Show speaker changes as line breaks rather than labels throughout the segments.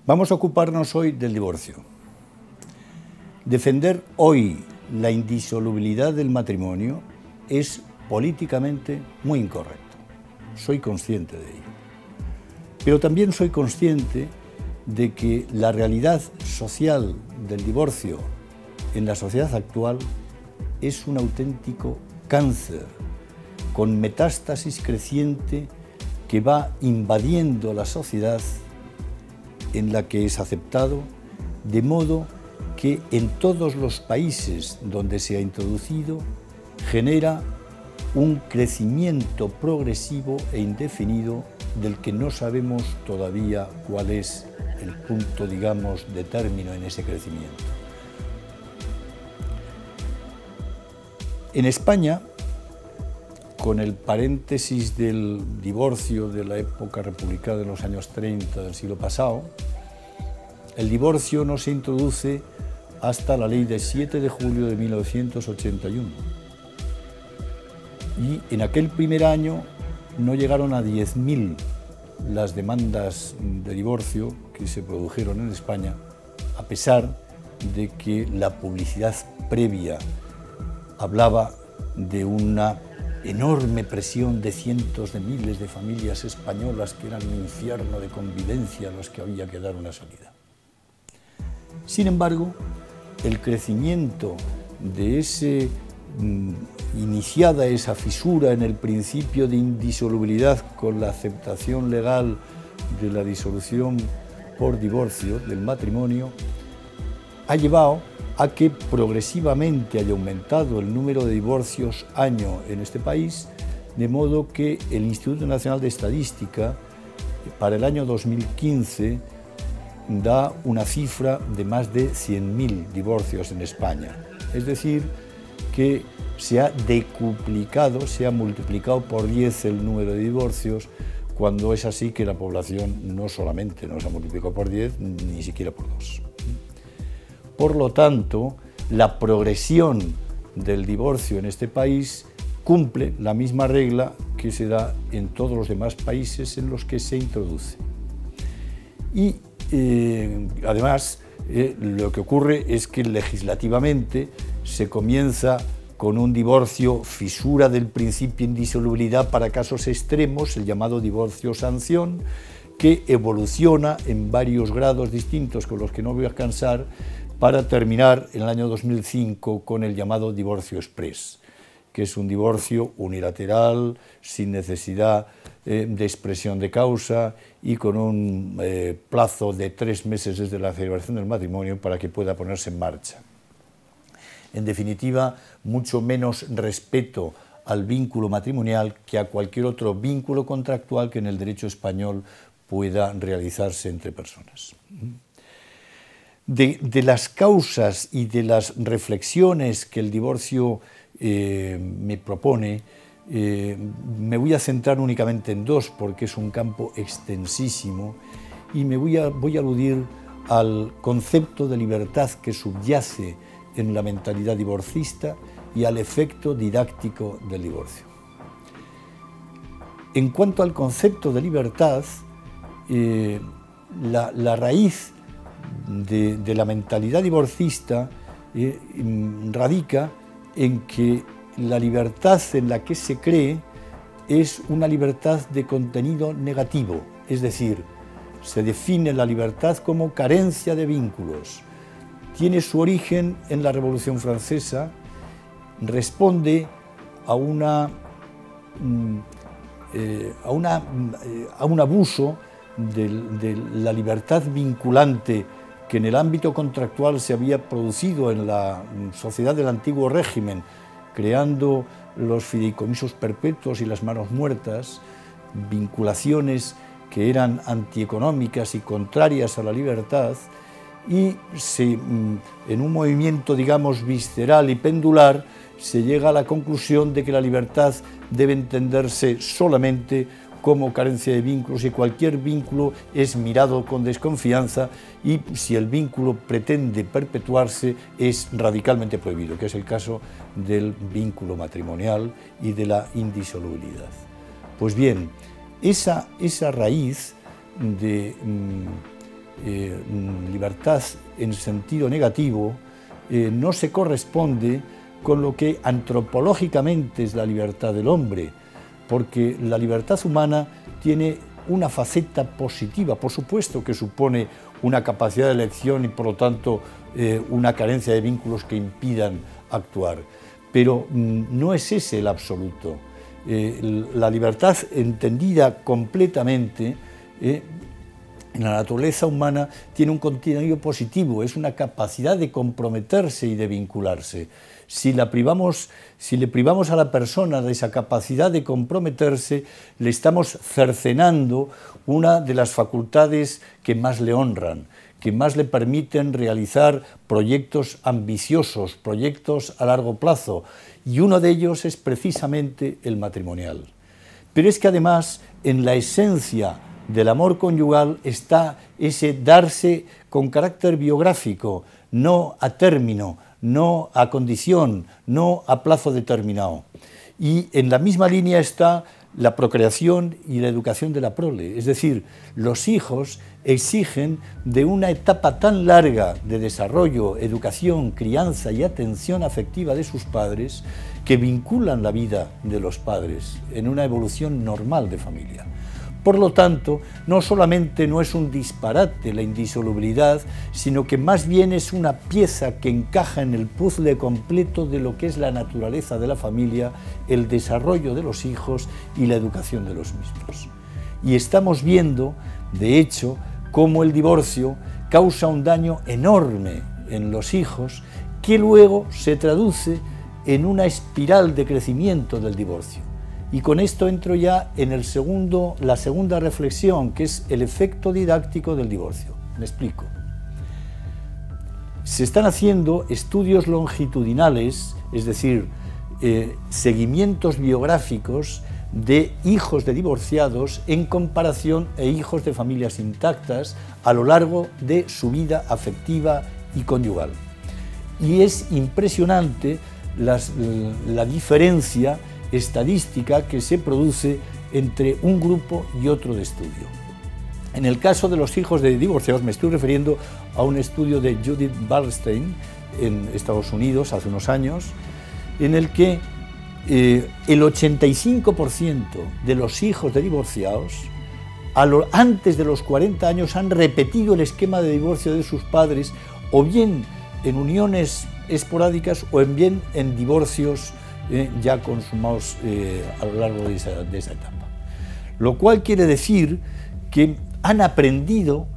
Vamos a ocuparnos hoy del divorcio. Defender hoy la indisolubilidad del matrimonio es políticamente muy incorrecto. Soy consciente de ello. Pero también soy consciente de que la realidad social del divorcio en la sociedad actual es un auténtico cáncer con metástasis creciente que va invadiendo la sociedad en la que es aceptado, de modo que en todos los países donde se ha introducido genera un crecimiento progresivo e indefinido del que no sabemos todavía cuál es el punto, digamos, de término en ese crecimiento. En España, con el paréntesis del divorcio de la época republicana de los años 30 del siglo pasado, el divorcio no se introduce hasta la ley de 7 de julio de 1981. Y en aquel primer año no llegaron a 10.000 las demandas de divorcio que se produjeron en España, a pesar de que la publicidad previa hablaba de una enorme presión de cientos de miles de familias españolas que eran un infierno de convivencia a los que había que dar una salida. Sin embargo, el crecimiento de iniciada esa fisura en el principio de indisolubilidad con la aceptación legal de la disolución por divorcio del matrimonio, ha llevado a que progresivamente haya aumentado el número de divorcios año en este país, de modo que el Instituto Nacional de Estadística para el año 2015 da una cifra de más de 100.000 divorcios en España. Es decir, que se ha decuplicado, se ha multiplicado por 10 el número de divorcios, cuando es así que la población no solamente no se ha multiplicado por 10, ni siquiera por 2. Por lo tanto, la progresión del divorcio en este país cumple la misma regla que se da en todos los demás países en los que se introduce. Y además, lo que ocurre es que legislativamente se comienza con un divorcio fisura del principio de indisolubilidad para casos extremos, el llamado divorcio-sanción, que evoluciona en varios grados distintos con los que no voy a cansar, para terminar en el año 2005 con el llamado divorcio exprés, que es un divorcio unilateral, sin necesidad de expresión de causa y con un plazo de 3 meses desde la celebración del matrimonio para que pueda ponerse en marcha. En definitiva, mucho menos respeto al vínculo matrimonial que a cualquier otro vínculo contractual que en el derecho español pueda realizarse entre personas. De las causas y de las reflexiones que el divorcio me propone, me voy a centrar únicamente en 2 porque es un campo extensísimo y voy a aludir al concepto de libertad que subyace en la mentalidad divorcista y al efecto didáctico del divorcio. En cuanto al concepto de libertad, la raíz de la mentalidad divorcista radica en que la libertad en la que se cree es una libertad de contenido negativo, es decir, se define la libertad como carencia de vínculos. Tiene su origen en la Revolución Francesa, responde a un abuso de la libertad vinculante que en el ámbito contractual se había producido en la sociedad del antiguo régimen, creando los fideicomisos perpetuos y las manos muertas, vinculaciones que eran antieconómicas y contrarias a la libertad, y en un movimiento, digamos, visceral y pendular, se llega a la conclusión de que la libertad debe entenderse solamente como carencia de vínculos, y cualquier vínculo es mirado con desconfianza, y si el vínculo pretende perpetuarse es radicalmente prohibido, que es el caso del vínculo matrimonial y de la indisolubilidad. Pues bien, esa raíz de libertad en sentido negativo no se corresponde con lo que antropológicamente es la libertad del hombre, porque la libertad humana tiene una faceta positiva, por supuesto que supone una capacidad de elección y por lo tanto una carencia de vínculos que impidan actuar, pero no es ese el absoluto. La libertad entendida completamente en la naturaleza humana tiene un contenido positivo, es una capacidad de comprometerse y de vincularse. Si le privamos a la persona de esa capacidad de comprometerse, le estamos cercenando una de las facultades que más le honran, que más le permiten realizar proyectos ambiciosos, proyectos a largo plazo, y uno de ellos es precisamente el matrimonial. Pero es que además, en la esencia del amor conyugal está ese darse con carácter biográfico, no a término, no a condición, no a plazo determinado. Y en la misma línea está la procreación y la educación de la prole, es decir, los hijos exigen de una etapa tan larga de desarrollo, educación, crianza y atención afectiva de sus padres que vinculan la vida de los padres en una evolución normal de familia. Por lo tanto, no solamente no es un disparate la indisolubilidad, sino que más bien es una pieza que encaja en el puzzle completo de lo que es la naturaleza de la familia, el desarrollo de los hijos y la educación de los mismos. Y estamos viendo, de hecho, cómo el divorcio causa un daño enorme en los hijos, que luego se traduce en una espiral de crecimiento del divorcio. Y con esto entro ya en la segunda reflexión, que es el efecto didáctico del divorcio. Me explico. Se están haciendo estudios longitudinales, es decir, seguimientos biográficos de hijos de divorciados en comparación a hijos de familias intactas a lo largo de su vida afectiva y conyugal. Y es impresionante la diferencia estadística que se produce entre un grupo y otro de estudio. En el caso de los hijos de divorciados me estoy refiriendo a un estudio de Judith Bernstein en Estados Unidos hace unos años, en el que el 85% de los hijos de divorciados antes de los 40 años han repetido el esquema de divorcio de sus padres, o bien en uniones esporádicas o bien en divorcios ya consumados a lo largo de esa etapa. Lo cual quiere decir que han aprendido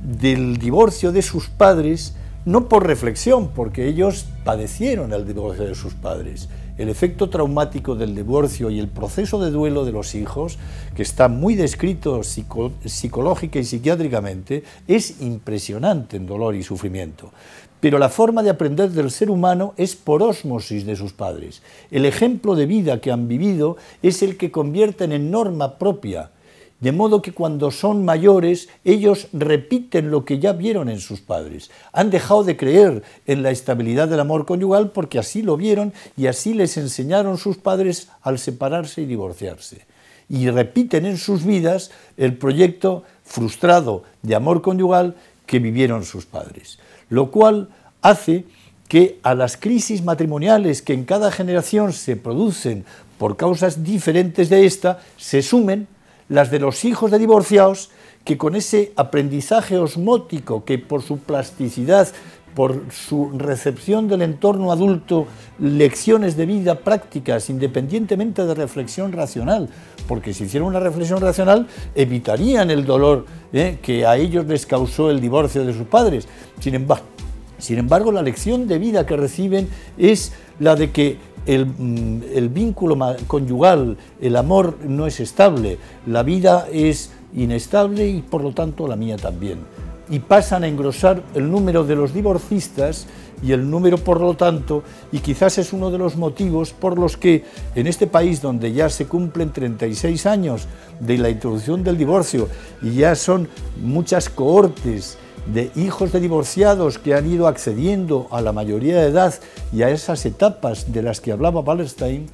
del divorcio de sus padres, no por reflexión, porque ellos padecieron el divorcio de sus padres. El efecto traumático del divorcio y el proceso de duelo de los hijos, que está muy descrito psicológica y psiquiátricamente, es impresionante en dolor y sufrimiento. Pero la forma de aprender del ser humano es por ósmosis de sus padres. El ejemplo de vida que han vivido es el que convierten en norma propia, de modo que cuando son mayores ellos repiten lo que ya vieron en sus padres. Han dejado de creer en la estabilidad del amor conyugal porque así lo vieron y así les enseñaron sus padres al separarse y divorciarse. Y repiten en sus vidas el proyecto frustrado de amor conyugal que vivieron sus padres. Lo cual hace que a las crisis matrimoniales que en cada generación se producen por causas diferentes de esta, se sumen las de los hijos de divorciados, que con ese aprendizaje osmótico, que por su plasticidad, por su recepción del entorno adulto, lecciones de vida prácticas, independientemente de reflexión racional, porque si hicieran una reflexión racional evitarían el dolor que a ellos les causó el divorcio de sus padres. Sin embargo, la lección de vida que reciben es la de que el vínculo conyugal, el amor no es estable, la vida es inestable y por lo tanto la mía también. y pasan a engrosar el número de los divorcistas y el número, por lo tanto, y quizás es uno de los motivos por los que en este país, donde ya se cumplen 36 años de la introducción del divorcio y ya son muchas cohortes de hijos de divorciados que han ido accediendo a la mayoría de edad y a esas etapas de las que hablaba Wallerstein,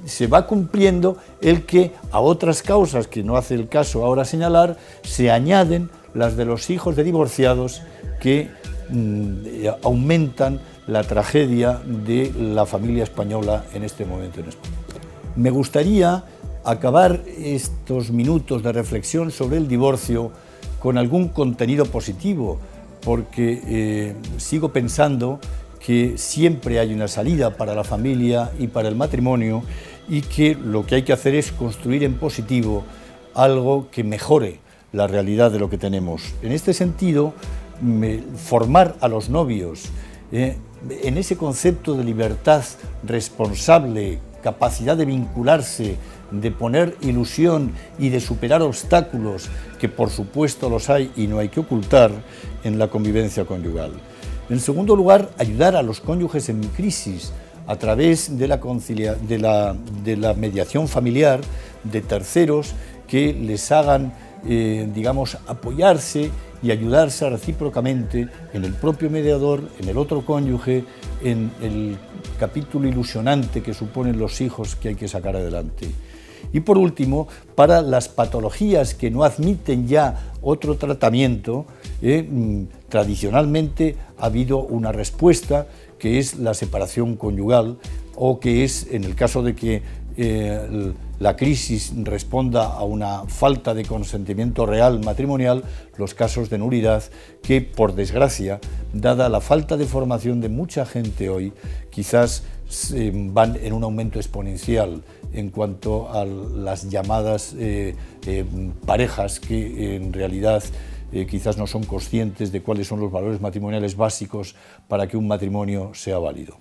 se va cumpliendo el que a otras causas, que no hace el caso ahora señalar, se añaden las de los hijos de divorciados que aumentan la tragedia de la familia española en este momento en España. Me gustaría acabar estos minutos de reflexión sobre el divorcio con algún contenido positivo, porque sigo pensando que siempre hay una salida para la familia y para el matrimonio y que lo que hay que hacer es construir en positivo algo que mejore la realidad de lo que tenemos. En este sentido, formar a los novios en ese concepto de libertad responsable, capacidad de vincularse, de poner ilusión y de superar obstáculos, que por supuesto los hay y no hay que ocultar, en la convivencia conyugal. En segundo lugar, ayudar a los cónyuges en crisis a través de la mediación familiar, de terceros que les hagan, digamos, apoyarse y ayudarse recíprocamente en el propio mediador, en el otro cónyuge, en el capítulo ilusionante que suponen los hijos que hay que sacar adelante. Y por último, para las patologías que no admiten ya otro tratamiento, tradicionalmente ha habido una respuesta que es la separación conyugal, o que es, en el caso de que la crisis responda a una falta de consentimiento real matrimonial, los casos de nulidad, que por desgracia, dada la falta de formación de mucha gente hoy, quizás van en un aumento exponencial en cuanto a las llamadas parejas que en realidad quizás no son conscientes de cuáles son los valores matrimoniales básicos para que un matrimonio sea válido.